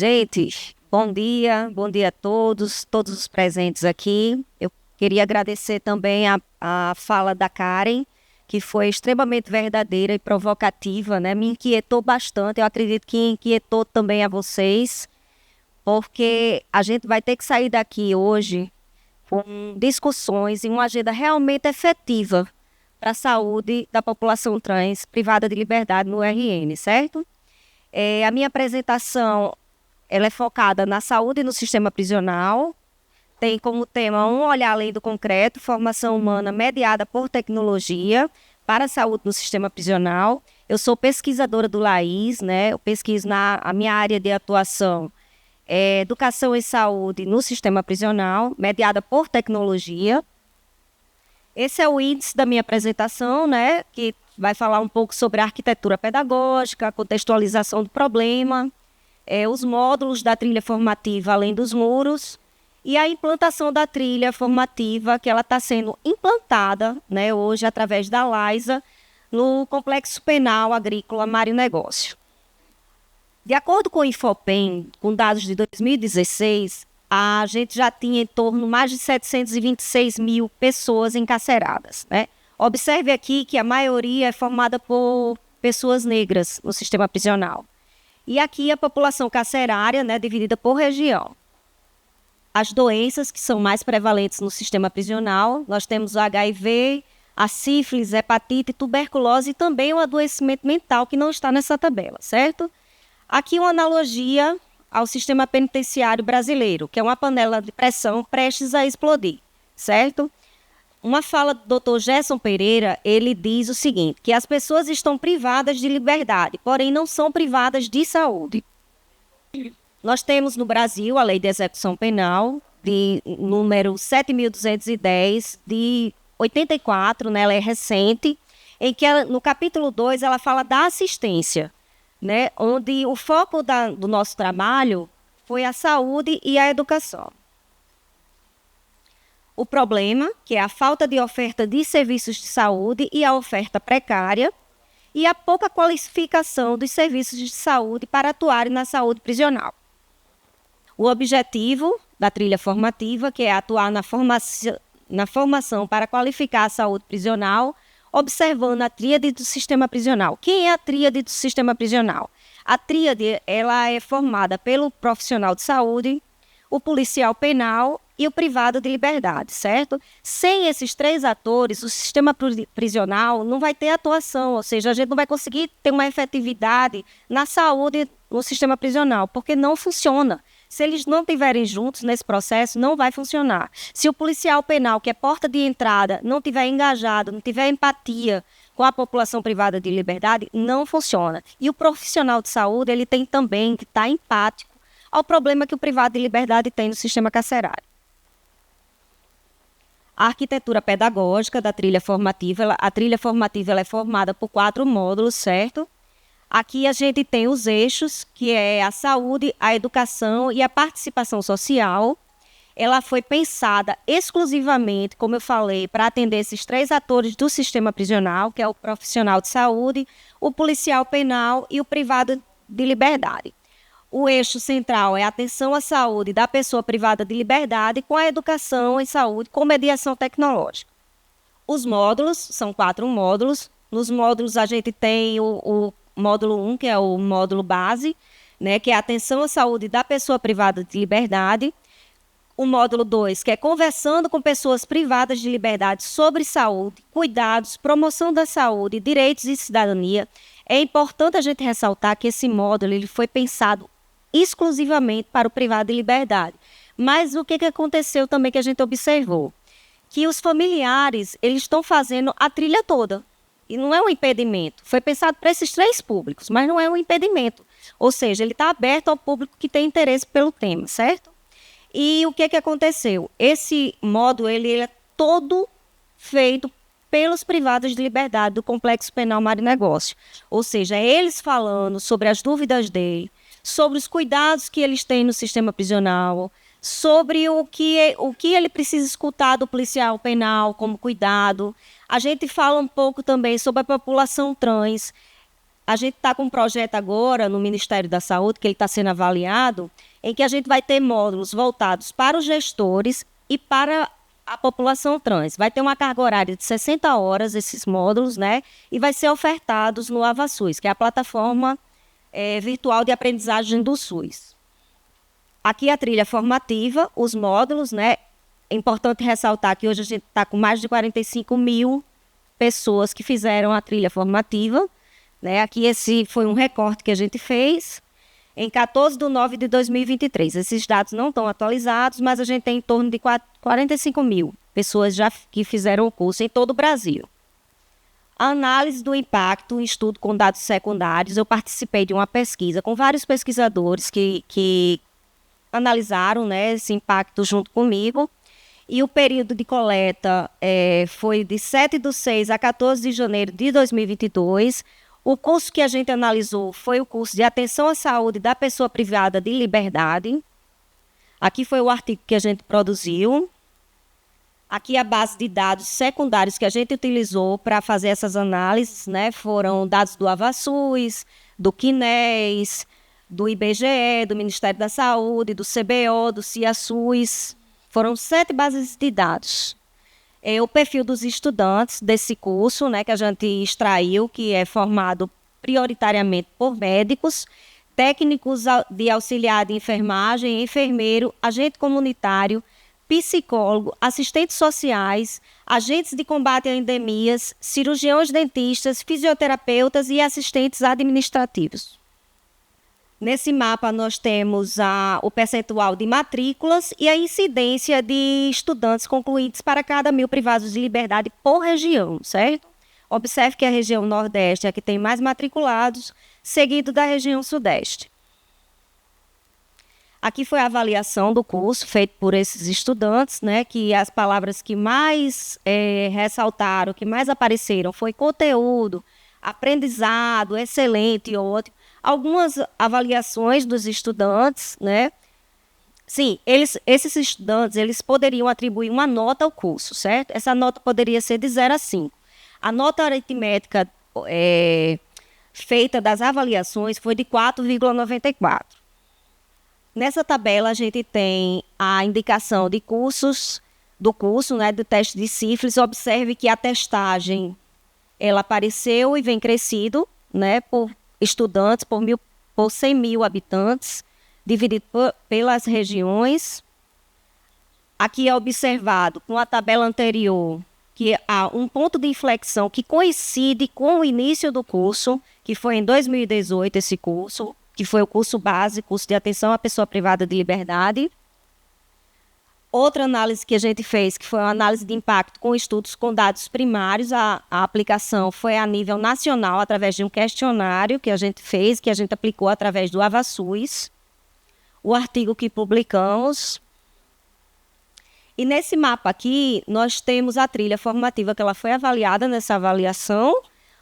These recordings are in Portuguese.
Gente, bom dia a todos os presentes aqui. Eu queria agradecer também a fala da Karen, que foi extremamente verdadeira e provocativa, né? Me inquietou bastante, eu acredito que inquietou também a vocês, porque a gente vai ter que sair daqui hoje com discussões e uma agenda realmente efetiva para a saúde da população trans privada de liberdade no RN, certo? A minha apresentação ela é focada na saúde e no sistema prisional, tem como tema um olhar além do concreto, formação humana mediada por tecnologia para a saúde no sistema prisional. Eu sou pesquisadora do LAIS, né? Eu pesquiso a minha área de atuação educação e saúde no sistema prisional, mediada por tecnologia. Esse é o índice da minha apresentação, né? Que vai falar um pouco sobre a arquitetura pedagógica, a contextualização do problema, os módulos da trilha formativa além dos muros e a implantação da trilha formativa que ela está sendo implantada, né, hoje através da LAISA no Complexo Penal Agrícola Mário Negócio. De acordo com o Infopem, com dados de 2016, a gente já tinha em torno de mais de 726 mil pessoas encarceradas, né? Observe aqui que a maioria é formada por pessoas negras no sistema prisional. E aqui a população carcerária, né, dividida por região. As doenças que são mais prevalentes no sistema prisional, nós temos o HIV, a sífilis, hepatite, tuberculose e também o adoecimento mental que não está nessa tabela, certo? Aqui uma analogia ao sistema penitenciário brasileiro, que é uma panela de pressão prestes a explodir, certo? Uma fala do Dr. Gerson Pereira, ele diz o seguinte, que as pessoas estão privadas de liberdade, porém não são privadas de saúde. Nós temos no Brasil a Lei de Execução Penal, de número 7.210, de 84, né, ela é recente, em que ela, no capítulo 2 ela fala da assistência, né, onde o foco do nosso trabalho foi a saúde e a educação. O problema, que é a falta de oferta de serviços de saúde e a oferta precária, e a pouca qualificação dos serviços de saúde para atuarem na saúde prisional. O objetivo da trilha formativa, que é atuar na formação para qualificar a saúde prisional, observando a tríade do sistema prisional. Quem é a tríade do sistema prisional? A tríade ela é formada pelo profissional de saúde, o policial penal e o privado de liberdade, certo? Sem esses três atores, o sistema prisional não vai ter atuação, ou seja, a gente não vai conseguir ter uma efetividade na saúde no sistema prisional, porque não funciona. Se eles não estiverem juntos nesse processo, não vai funcionar. Se o policial penal, que é porta de entrada, não estiver engajado, não tiver empatia com a população privada de liberdade, não funciona. E o profissional de saúde, ele tem também que estar empático ao problema que o privado de liberdade tem no sistema carcerário. A arquitetura pedagógica da trilha formativa, a trilha formativa ela é formada por 4 módulos, certo? Aqui a gente tem os eixos, que é a saúde, a educação e a participação social. Ela foi pensada exclusivamente, como eu falei, para atender esses 3 atores do sistema prisional, que é o profissional de saúde, o policial penal e o privado de liberdade. O eixo central é a atenção à saúde da pessoa privada de liberdade com a educação em saúde com mediação tecnológica. Os módulos, são 4 módulos. Nos módulos a gente tem o módulo 1, que é o módulo base, né, que é a atenção à saúde da pessoa privada de liberdade. O módulo 2, que é conversando com pessoas privadas de liberdade sobre saúde, cuidados, promoção da saúde, direitos e cidadania. É importante a gente ressaltar que esse módulo ele foi pensado exclusivamente para o privado de liberdade. Mas o que aconteceu também que a gente observou? Que os familiares, eles estão fazendo a trilha toda. E não é um impedimento. Foi pensado para esses 3 públicos, mas não é um impedimento. Ou seja, ele está aberto ao público que tem interesse pelo tema, certo? E o que aconteceu? Esse módulo ele é todo feito pelos privados de liberdade do Complexo Penal Mário Negócio. Ou seja, eles falando sobre as dúvidas dele, sobre os cuidados que eles têm no sistema prisional, sobre o que ele precisa escutar do policial penal como cuidado. A gente fala um pouco também sobre a população trans. a gente está com um projeto agora no Ministério da Saúde, que ele está sendo avaliado, em que a gente vai ter módulos voltados para os gestores e para a população trans. Vai ter uma carga horária de 60 horas, esses módulos, né? E vai ser ofertados no AvaSUS, que é a plataforma virtual de aprendizagem do SUS. Aqui a trilha formativa, os módulos, né? É importante ressaltar que hoje a gente está com mais de 45 mil pessoas que fizeram a trilha formativa, né? Aqui esse foi um recorte que a gente fez em 14 de nove de 2023. Esses dados não estão atualizados, mas a gente tem em torno de 45 mil pessoas já que fizeram o curso em todo o Brasil. A análise do impacto, um estudo com dados secundários. Eu participei de uma pesquisa com vários pesquisadores que analisaram, né, esse impacto junto comigo. E o período de coleta foi de 7/6 a 14 de janeiro de 2022. O curso que a gente analisou foi o curso de Atenção à Saúde da Pessoa Privada de Liberdade. Aqui foi o artigo que a gente produziu. Aqui a base de dados secundários que a gente utilizou para fazer essas análises, né, foram dados do AvaSUS, do CNES, do IBGE, do Ministério da Saúde, do CBO, do CIASUS. Foram 7 bases de dados. O perfil dos estudantes desse curso, né, que a gente extraiu, que é formado prioritariamente por médicos, técnicos de auxiliar de enfermagem, enfermeiro, agente comunitário, psicólogo, assistentes sociais, agentes de combate a endemias, cirurgiões dentistas, fisioterapeutas e assistentes administrativos. Nesse mapa nós temos o percentual de matrículas e a incidência de estudantes concluídos para cada 1.000 privados de liberdade por região, certo? Observe que a região Nordeste é a que tem mais matriculados, seguido da região Sudeste. Aqui foi a avaliação do curso feito por esses estudantes, né, que as palavras que mais ressaltaram, que mais apareceram, foi conteúdo, aprendizado, excelente e ótimo. Algumas avaliações dos estudantes, né? Sim, esses estudantes, eles poderiam atribuir uma nota ao curso, certo? Essa nota poderia ser de 0 a 5. A nota aritmética feita das avaliações foi de 4,94. Nessa tabela, a gente tem a indicação de cursos, do curso, né, do teste de sífilis. Observe que a testagem, ela apareceu e vem crescido, né, por estudantes, por 100 mil habitantes, dividido pelas regiões. Aqui é observado, com a tabela anterior, que há um ponto de inflexão que coincide com o início do curso, que foi em 2018 esse curso, que foi o curso base, curso de Atenção à Pessoa Privada de Liberdade. Outra análise que a gente fez, que foi uma análise de impacto com estudos com dados primários, a aplicação foi a nível nacional, através de um questionário que a gente fez, que a gente aplicou através do AvaSUS, o artigo que publicamos. E nesse mapa aqui, nós temos a trilha formativa, que ela foi avaliada nessa avaliação,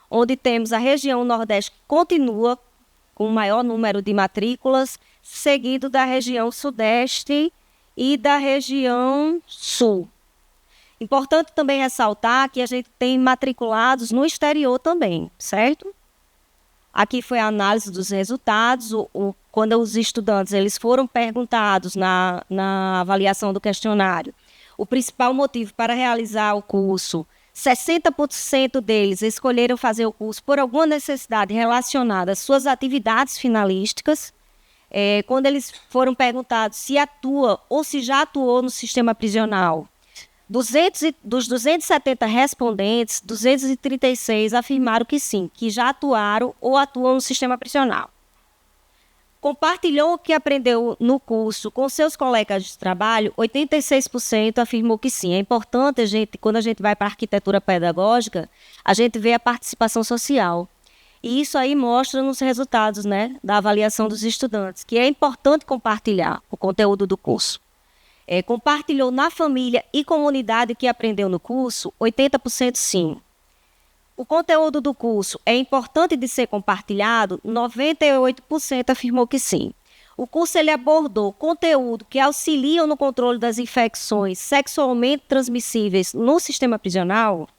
onde temos a região Nordeste que continua com o maior número de matrículas, seguido da região Sudeste e da região Sul. Importante também ressaltar que a gente tem matriculados no exterior também, certo? Aqui foi a análise dos resultados, quando os estudantes eles foram perguntados na avaliação do questionário o principal motivo para realizar o curso. 60% deles escolheram fazer o curso por alguma necessidade relacionada às suas atividades finalísticas. Quando eles foram perguntados se atua ou se já atuou no sistema prisional, dos 270 respondentes, 236 afirmaram que sim, que já atuaram ou atuam no sistema prisional. Compartilhou o que aprendeu no curso com seus colegas de trabalho, 86% afirmou que sim. É importante, quando a gente vai para a arquitetura pedagógica, a gente vê a participação social. E isso aí mostra nos resultados, né, da avaliação dos estudantes, que é importante compartilhar o conteúdo do curso. Compartilhou na família e comunidade o que aprendeu no curso, 80% sim. O conteúdo do curso é importante de ser compartilhado, 98% afirmou que sim. O curso ele abordou conteúdo que auxiliam no controle das infecções sexualmente transmissíveis no sistema prisional,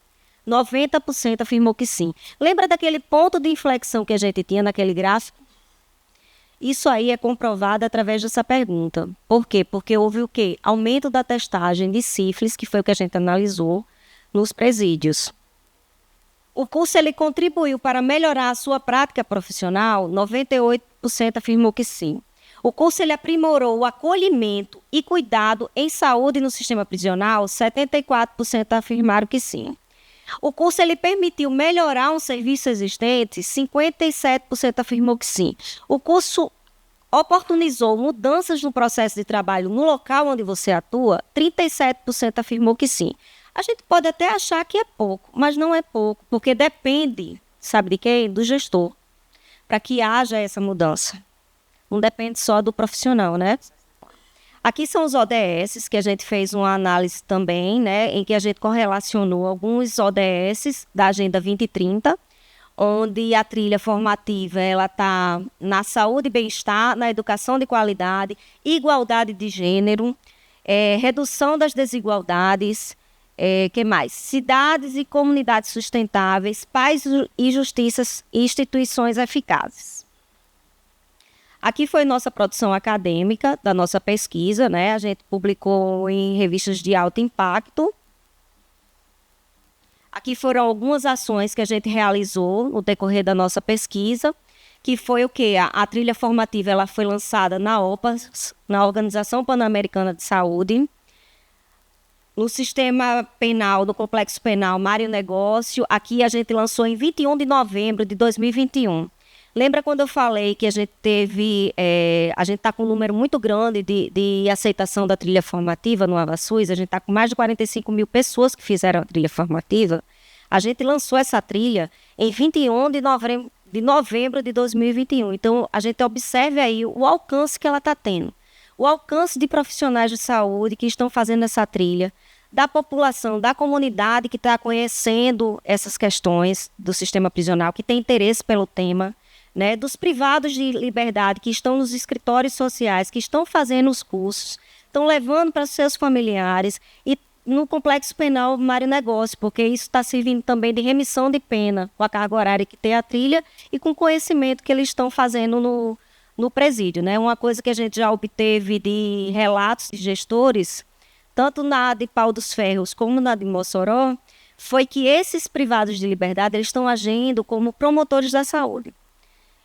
90% afirmou que sim. Lembra daquele ponto de inflexão que a gente tinha naquele gráfico? Isso aí é comprovado através dessa pergunta. Por quê? Porque houve o quê? Aumento da testagem de sífilis, que foi o que a gente analisou, nos presídios. O curso ele contribuiu para melhorar a sua prática profissional? 98% afirmou que sim. O curso ele aprimorou o acolhimento e cuidado em saúde no sistema prisional? 74% afirmaram que sim. O curso ele permitiu melhorar um serviço existente? 57% afirmou que sim. O curso oportunizou mudanças no processo de trabalho no local onde você atua? 37% afirmou que sim. A gente pode até achar que é pouco, mas não é pouco, porque depende, sabe de quem? Do gestor, para que haja essa mudança. Não depende só do profissional, né? Aqui são os ODS, que a gente fez uma análise também, né, em que a gente correlacionou alguns ODS da Agenda 2030, onde a trilha formativa ela está na saúde e bem-estar, na educação de qualidade, igualdade de gênero, redução das desigualdades, que mais? Cidades e comunidades sustentáveis, paz e justiças e instituições eficazes. Aqui foi nossa produção acadêmica da nossa pesquisa, né? A gente publicou em revistas de alto impacto. Aqui foram algumas ações que a gente realizou no decorrer da nossa pesquisa, que foi o quê? A trilha formativa ela foi lançada na OPAS, na Organização Pan-Americana de Saúde, no sistema penal, do Complexo Penal Mário Negócio. Aqui a gente lançou em 21 de novembro de 2021. Lembra quando eu falei que a gente teve, a gente está com um número muito grande de aceitação da trilha formativa no AvaSUS, a gente está com mais de 45 mil pessoas que fizeram a trilha formativa. A gente lançou essa trilha em 21 de novembro de 2021. Então, a gente observe aí o alcance que ela está tendo. O alcance de profissionais de saúde que estão fazendo essa trilha, da população, da comunidade que está conhecendo essas questões do sistema prisional, que tem interesse pelo tema, né, dos privados de liberdade que estão nos escritórios sociais, que estão fazendo os cursos, estão levando para seus familiares e no Complexo Penal Mário Negócio, porque isso está servindo também de remissão de pena com a carga horária que tem a trilha e com o conhecimento que eles estão fazendo no presídio, né? Uma coisa que a gente já obteve de relatos de gestores, tanto na de Pau dos Ferros como na de Mossoró, foi que esses privados de liberdade eles estão agindo como promotores da saúde.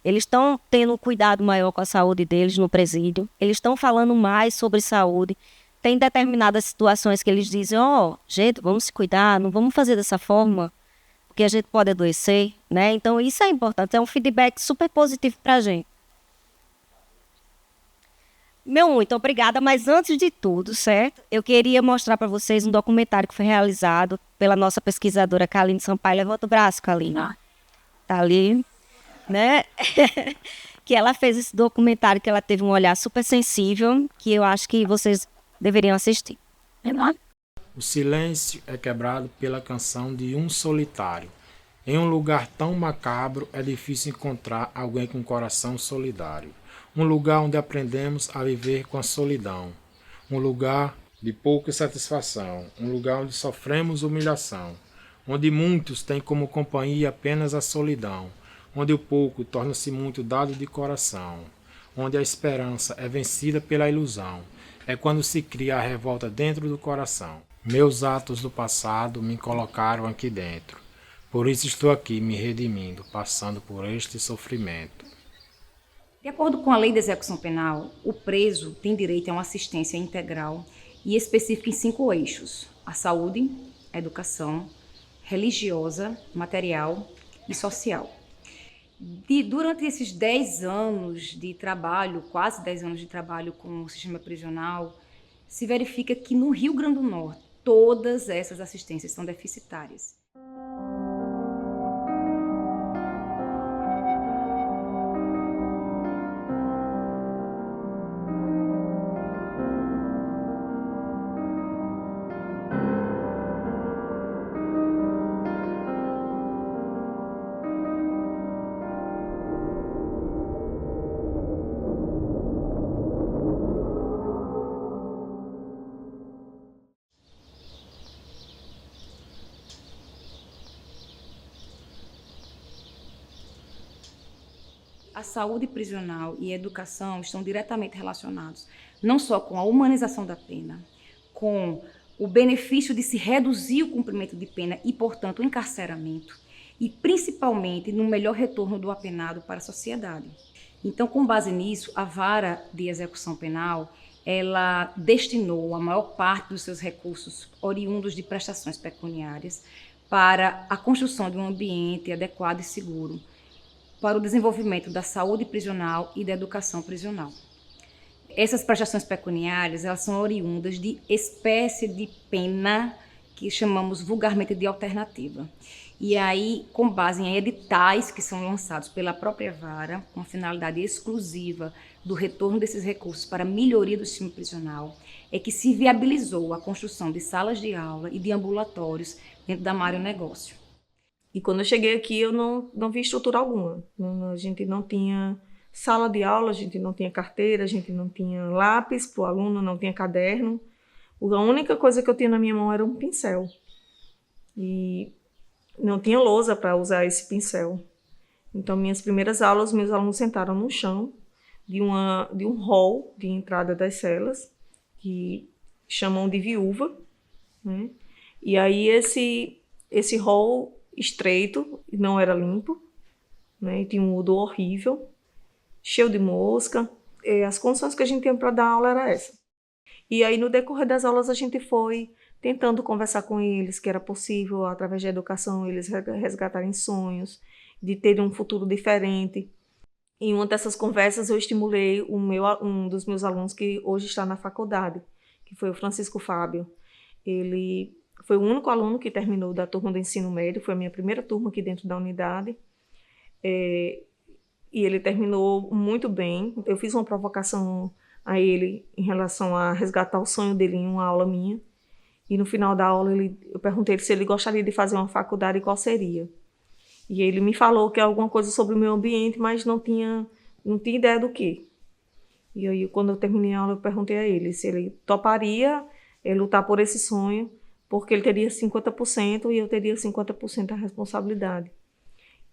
Eles estão tendo um cuidado maior com a saúde deles no presídio. Eles estão falando mais sobre saúde. Tem determinadas situações que eles dizem, gente, vamos se cuidar, não vamos fazer dessa forma, porque a gente pode adoecer, né? Então, isso é importante, é um feedback super positivo para a gente. Muito obrigada, mas antes de tudo, certo? Eu queria mostrar para vocês um documentário que foi realizado pela nossa pesquisadora Kaline Sampaio. Levanta o braço, Kaline. Tá ali. Né? Que ela fez esse documentário, que ela teve um olhar super sensível, que eu acho que vocês deveriam assistir. O silêncio é quebrado pela canção de um solitário. Em um lugar tão macabro, é difícil encontrar alguém com um coração solidário. Um lugar onde aprendemos a viver com a solidão. Um lugar de pouca satisfação. Um lugar onde sofremos humilhação. Onde muitos têm como companhia apenas a solidão. Onde o pouco torna-se muito dado de coração, onde a esperança é vencida pela ilusão, é quando se cria a revolta dentro do coração. Meus atos do passado me colocaram aqui dentro, por isso estou aqui me redimindo, passando por este sofrimento. De acordo com a Lei de Execução Penal, o preso tem direito a uma assistência integral e específica em 5 eixos: a saúde, a educação, religiosa, material e social. Durante esses 10 anos de trabalho, quase 10 anos de trabalho com o sistema prisional, se verifica que no Rio Grande do Norte, todas essas assistências são deficitárias. A saúde prisional e a educação estão diretamente relacionados, não só com a humanização da pena, com o benefício de se reduzir o cumprimento de pena e, portanto, o encarceramento, e principalmente no melhor retorno do apenado para a sociedade. Então, com base nisso, a Vara de Execução Penal, ela destinou a maior parte dos seus recursos oriundos de prestações pecuniárias para a construção de um ambiente adequado e seguro para o desenvolvimento da saúde prisional e da educação prisional. Essas prestações pecuniárias, elas são oriundas de espécie de pena que chamamos vulgarmente de alternativa. E aí, com base em editais que são lançados pela própria Vara, com a finalidade exclusiva do retorno desses recursos para a melhoria do sistema prisional, é que se viabilizou a construção de salas de aula e de ambulatórios dentro da Mário Negócio. E quando eu cheguei aqui, eu não vi estrutura alguma. A gente não tinha sala de aula, a gente não tinha carteira, a gente não tinha lápis para o aluno, não tinha caderno. A única coisa que eu tinha na minha mão era um pincel. E não tinha lousa para usar esse pincel. Então, minhas primeiras aulas, meus alunos sentaram no chão de um hall de entrada das celas, que chamam de viúva, né? E aí esse hall estreito, não era limpo, né? E tinha um odor horrível, cheio de mosca. E as condições que a gente tinha para dar aula era essa. E aí, no decorrer das aulas, a gente foi tentando conversar com eles, que era possível, através da educação, eles resgatarem sonhos, de terem um futuro diferente. Em uma dessas conversas, eu estimulei um dos meus alunos que hoje está na faculdade, que foi o Francisco Fábio. Ele foi o único aluno que terminou da turma do ensino médio, foi a minha primeira turma aqui dentro da unidade. E ele terminou muito bem. Eu fiz uma provocação a ele em relação a resgatar o sonho dele em uma aula minha. E no final da aula eu perguntei se ele gostaria de fazer uma faculdade e qual seria. E ele me falou que é alguma coisa sobre o meio ambiente, mas não tinha ideia do que. E aí, quando eu terminei a aula, eu perguntei a ele se ele toparia lutar por esse sonho, porque ele teria 50% e eu teria 50% da responsabilidade.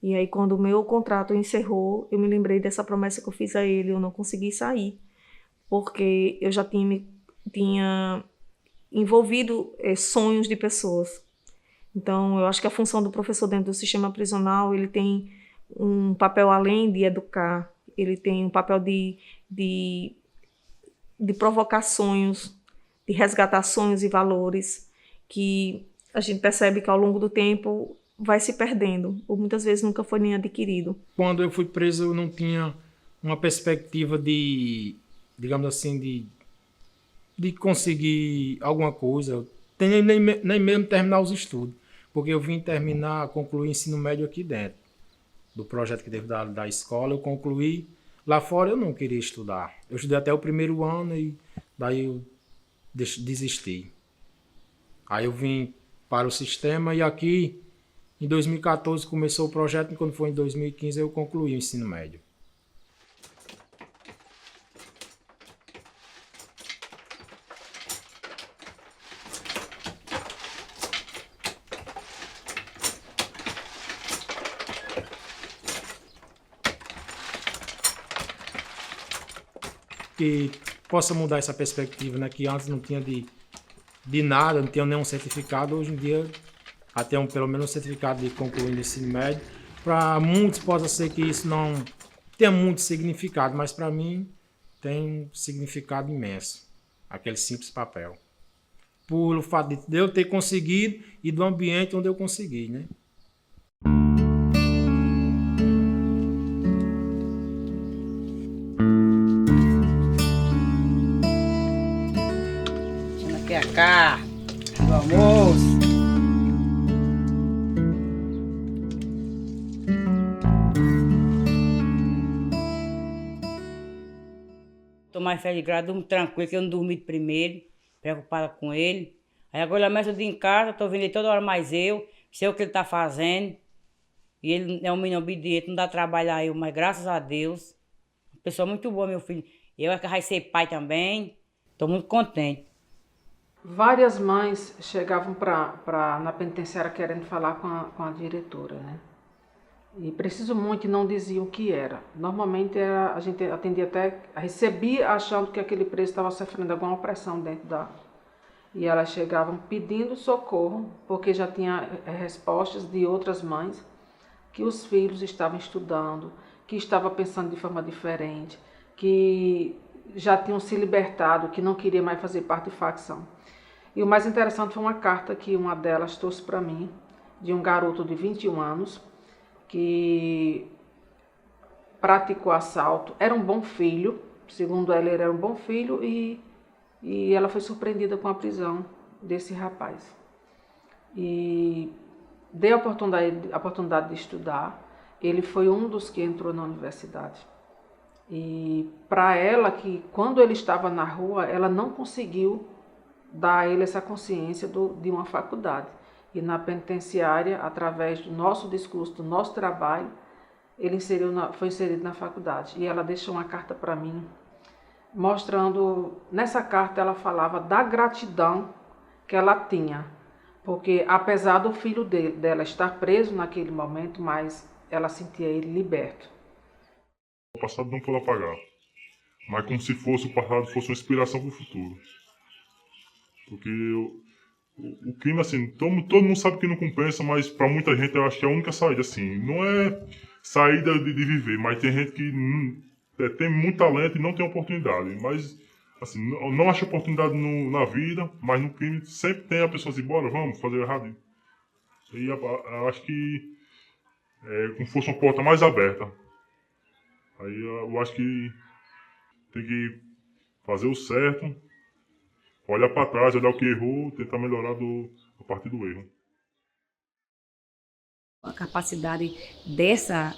E aí, quando o meu contrato encerrou, eu me lembrei dessa promessa que eu fiz a ele. Eu não consegui sair, porque eu já tinha envolvido sonhos de pessoas. Então, eu acho que a função do professor dentro do sistema prisional, ele tem um papel além de educar, ele tem um papel de provocar sonhos, de resgatar sonhos e valores que a gente percebe que ao longo do tempo vai se perdendo, ou muitas vezes nunca foi nem adquirido. Quando eu fui preso, eu não tinha uma perspectiva de, digamos assim, de conseguir alguma coisa, nem mesmo terminar os estudos, porque eu vim concluir o ensino médio aqui dentro, do projeto que teve da escola, eu concluí. Lá fora eu não queria estudar. Eu estudei até o primeiro ano e daí eu desisti. Aí eu vim para o sistema e aqui, em 2014, começou o projeto e quando foi em 2015 eu concluí o ensino médio. Que possa mudar essa perspectiva, né? Que antes não tinha de nada, não tinha nenhum certificado, hoje em dia até pelo menos um certificado de concluir o ensino médio. Para muitos pode ser que isso não tenha muito significado, mas para mim tem um significado imenso, aquele simples papel. Por o fato de eu ter conseguido e do ambiente onde eu consegui, né? Cá, do almoço. Tô mais feliz de graça, durmo tranquilo, que eu não dormi de primeiro, preocupada com ele. Aí agora ele amanhã eu em casa, tô vendo ele toda hora mais eu, sei o que ele tá fazendo. E ele é um menino obediente, não dá trabalho a eu, mas graças a Deus, uma pessoa muito boa, meu filho. Eu é que vai ser pai também, tô muito contente. Várias mães chegavam na penitenciária querendo falar com a diretora, né? E preciso muito e não diziam o que era. Normalmente a gente atendia recebia achando que aquele preso estava sofrendo alguma opressão dentro da... E elas chegavam pedindo socorro, porque já tinha respostas de outras mães que os filhos estavam estudando, que estavam pensando de forma diferente, que já tinham se libertado, que não queria mais fazer parte de facção. E o mais interessante foi uma carta que uma delas trouxe para mim, de um garoto de 21 anos, que praticou assalto, era um bom filho, segundo ela, ele era um bom filho, e ela foi surpreendida com a prisão desse rapaz. E deu a oportunidade de estudar, ele foi um dos que entrou na universidade. E para ela, que quando ele estava na rua, ela não conseguiu dar a ele essa consciência de uma faculdade. E na penitenciária, através do nosso discurso, do nosso trabalho, ele foi inserido na faculdade. E ela deixou uma carta para mim, mostrando, nessa carta ela falava da gratidão que ela tinha, porque apesar do filho dela estar preso naquele momento, mas ela sentia ele liberto. O passado não pode apagar, mas como se fosse o passado fosse uma inspiração para o futuro. Porque o crime, assim, todo mundo sabe que não compensa, mas para muita gente eu acho que é a única saída, assim, não é saída de viver, mas tem gente que tem muito talento e não tem oportunidade, mas assim, não acha oportunidade na vida, mas no crime sempre tem a pessoa assim, bora, vamos fazer errado. E eu acho que é como se fosse uma porta mais aberta. Aí eu acho que tem que fazer o certo, olhar para trás, olhar o que errou, tentar melhorar a partir do erro. A capacidade dessa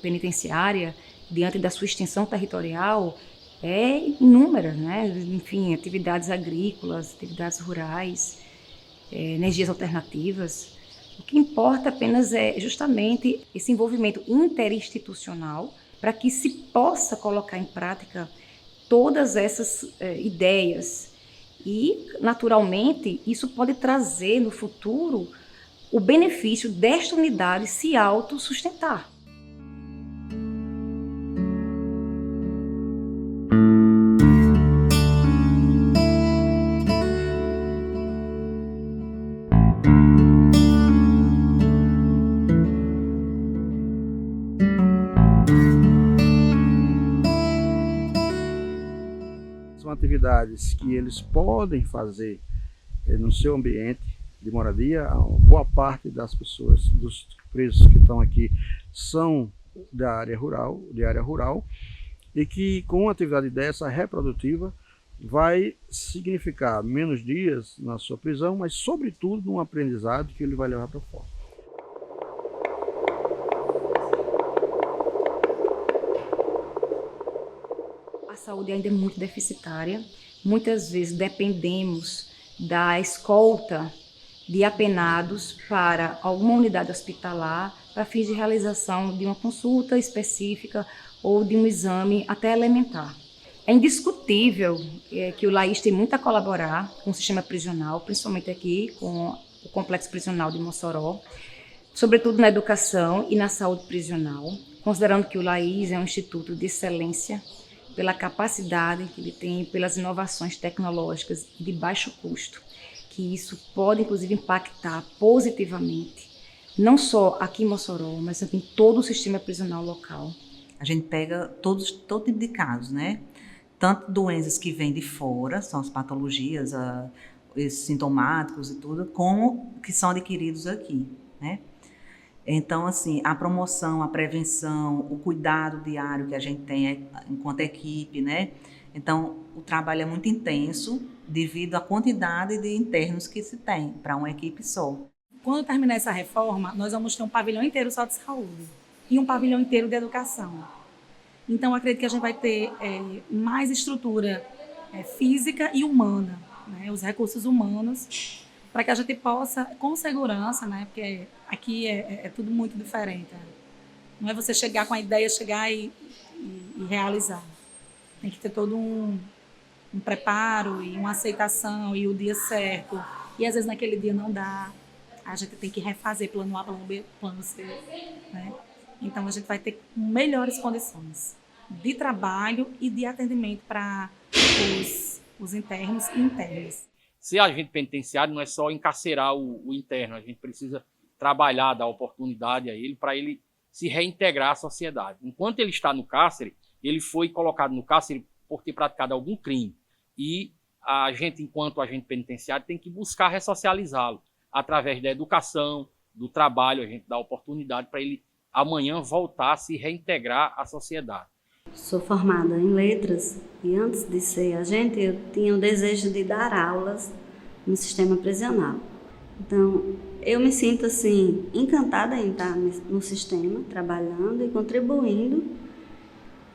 penitenciária, diante da sua extensão territorial, é inúmera, né? Enfim, atividades agrícolas, atividades rurais, energias alternativas. O que importa apenas é justamente esse envolvimento interinstitucional para que se possa colocar em prática todas essas ideias. E, naturalmente, isso pode trazer no futuro o benefício desta unidade se autossustentar. São atividades que eles podem fazer no seu ambiente de moradia. Boa parte das pessoas, dos presos que estão aqui, são da área rural, e que com uma atividade dessa reprodutiva vai significar menos dias na sua prisão, mas sobretudo um aprendizado que ele vai levar para fora. A saúde ainda é muito deficitária. Muitas vezes dependemos da escolta de apenados para alguma unidade hospitalar para fins de realização de uma consulta específica ou de um exame até elementar. É indiscutível que o LAIS tem muito a colaborar com o sistema prisional, principalmente aqui com o Complexo Prisional de Mossoró, sobretudo na educação e na saúde prisional, considerando que o LAIS é um instituto de excelência pela capacidade que ele tem, pelas inovações tecnológicas de baixo custo, que isso pode, inclusive, impactar positivamente, não só aqui em Mossoró, mas também todo o sistema prisional local. A gente pega todo tipo de casos, né? Tanto doenças que vêm de fora, são as patologias, esses sintomáticos e tudo, como que são adquiridos aqui, né? Então, assim, a promoção, a prevenção, o cuidado diário que a gente tem enquanto equipe, né? Então, o trabalho é muito intenso devido à quantidade de internos que se tem para uma equipe só. Quando terminar essa reforma, nós vamos ter um pavilhão inteiro só de saúde e um pavilhão inteiro de educação. Então, acredito que a gente vai ter mais estrutura física e humana, né? Os recursos humanos, para que a gente possa, com segurança, né? Porque aqui é tudo muito diferente. Não é você chegar com a ideia, chegar e realizar. Tem que ter todo um preparo e uma aceitação e o dia certo. E às vezes naquele dia não dá. a gente tem que refazer plano A, plano B, plano C, né? Então, a gente vai ter melhores condições de trabalho e de atendimento para os internos e internas. Ser agente penitenciário não é só encarcerar o interno, a gente precisa trabalhar, dar oportunidade a ele para ele se reintegrar à sociedade. Enquanto ele está no cárcere, ele foi colocado no cárcere por ter praticado algum crime. E a gente, enquanto agente penitenciário, tem que buscar ressocializá-lo através da educação, do trabalho, a gente dá oportunidade para ele amanhã voltar a se reintegrar à sociedade. Sou formada em letras e antes de ser agente eu tinha o desejo de dar aulas no sistema prisional. Então eu me sinto assim encantada em estar no sistema, trabalhando e contribuindo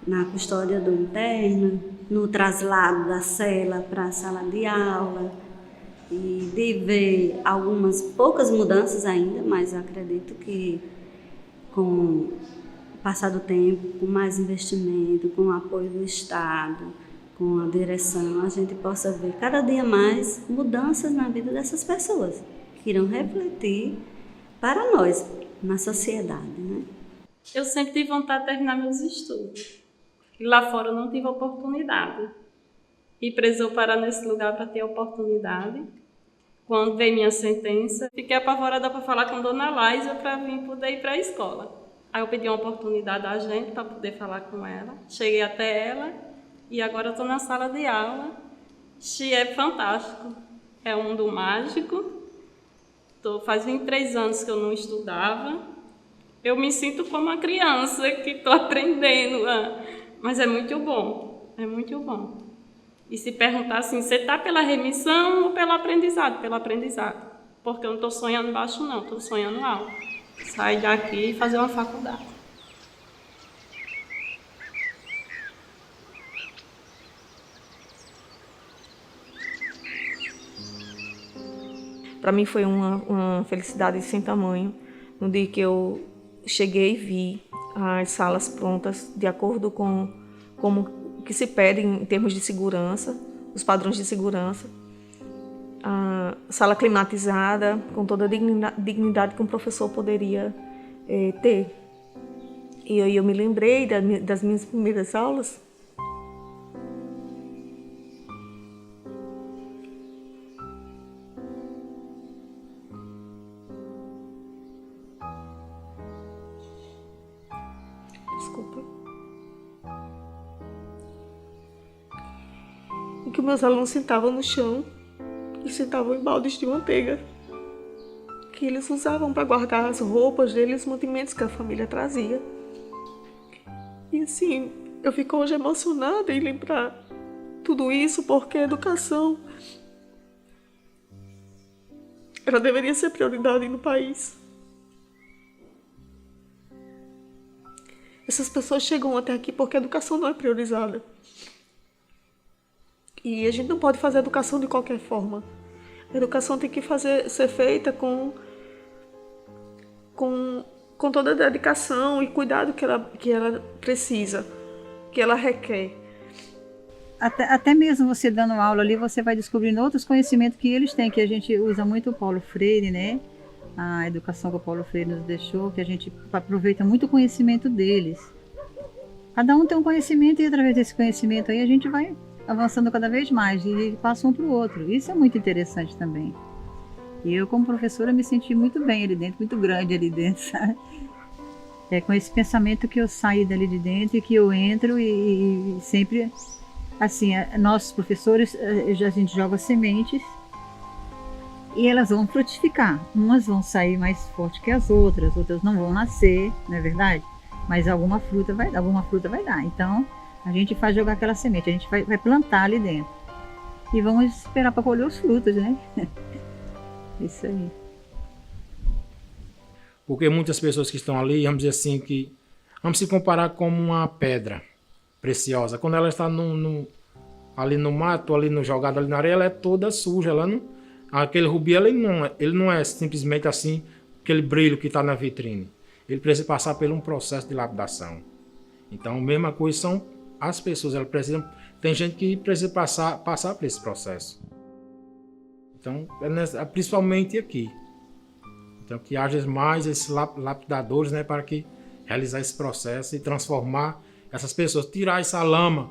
na custódia do interno, no traslado da cela para a sala de aula e de ver algumas poucas mudanças ainda, mas acredito que com o passar do tempo, com mais investimento, com o apoio do Estado, com a direção, a gente possa ver cada dia mais mudanças na vida dessas pessoas, que irão refletir para nós, na sociedade, né? Eu sempre tive vontade de terminar meus estudos. E lá fora eu não tive oportunidade. E precisou parar nesse lugar para ter oportunidade. Quando veio minha sentença, fiquei apavorada para falar com Dona Laísa para vir poder ir para a escola. Aí eu pedi uma oportunidade a gente para poder falar com ela. Cheguei até ela e agora estou na sala de aula. E é fantástico. É um mundo mágico. Faz 23 anos que eu não estudava. Eu me sinto como uma criança que estou aprendendo. Mas é muito bom. É muito bom. E se perguntar assim, você está pela remissão ou pelo aprendizado? Pelo aprendizado. Porque eu não estou sonhando baixo, não. Estou sonhando alto. Sair daqui e fazer uma faculdade. Para mim foi uma felicidade sem tamanho no dia que eu cheguei e vi as salas prontas de acordo com como que se pede em termos de segurança, os padrões de segurança. A sala climatizada, com toda a dignidade que um professor poderia ter. E aí eu me lembrei das minhas primeiras aulas. Desculpa. Em que meus alunos sentavam no chão e sentavam em baldes de manteiga que eles usavam para guardar as roupas deles, os mantimentos que a família trazia. E assim, eu fico hoje emocionada em lembrar tudo isso, porque a educação ela deveria ser prioridade no país. Essas pessoas chegam até aqui porque a educação não é priorizada. E a gente não pode fazer educação de qualquer forma. A educação tem que ser feita com toda a dedicação e cuidado que ela precisa, que ela requer. Até mesmo você dando aula ali, você vai descobrindo outros conhecimentos que eles têm, que a gente usa muito o Paulo Freire, né? A educação que o Paulo Freire nos deixou, que a gente aproveita muito o conhecimento deles. Cada um tem um conhecimento e através desse conhecimento aí a gente vai avançando cada vez mais e passa um para o outro. Isso é muito interessante também. E eu, como professora, me senti muito bem ali dentro, muito grande ali dentro, sabe? É com esse pensamento que eu saí dali de dentro e que eu entro e sempre, assim, nossos professores, a gente joga sementes e elas vão frutificar. Umas vão sair mais fortes que as outras não vão nascer, não é verdade? Mas alguma fruta vai dar. Então, a gente faz jogar aquela semente, a gente vai plantar ali dentro. E vamos esperar para colher os frutos, né? Isso aí. Porque muitas pessoas que estão ali, vamos dizer assim, que vamos se comparar como uma pedra preciosa. Quando ela está ali no mato, jogada ali na areia, ela é toda suja. Aquele rubi, ele não é simplesmente assim, aquele brilho que está na vitrine. Ele precisa passar por um processo de lapidação. Então, a mesma coisa são as pessoas. Tem gente que precisa passar por esse processo. Então, principalmente aqui. Então que haja mais esses lapidadores, né, para que realizar esse processo e transformar essas pessoas, tirar essa lama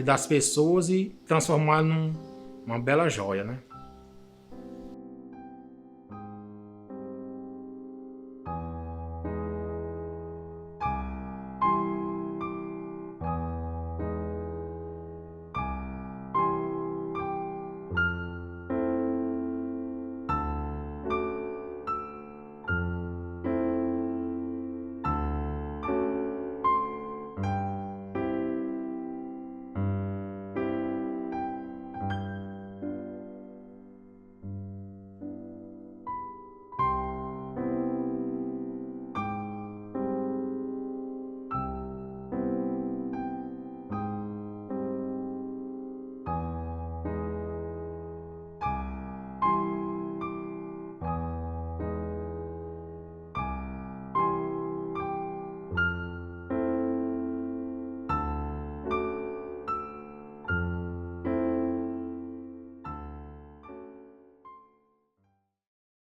das pessoas e transformar numa bela joia, né?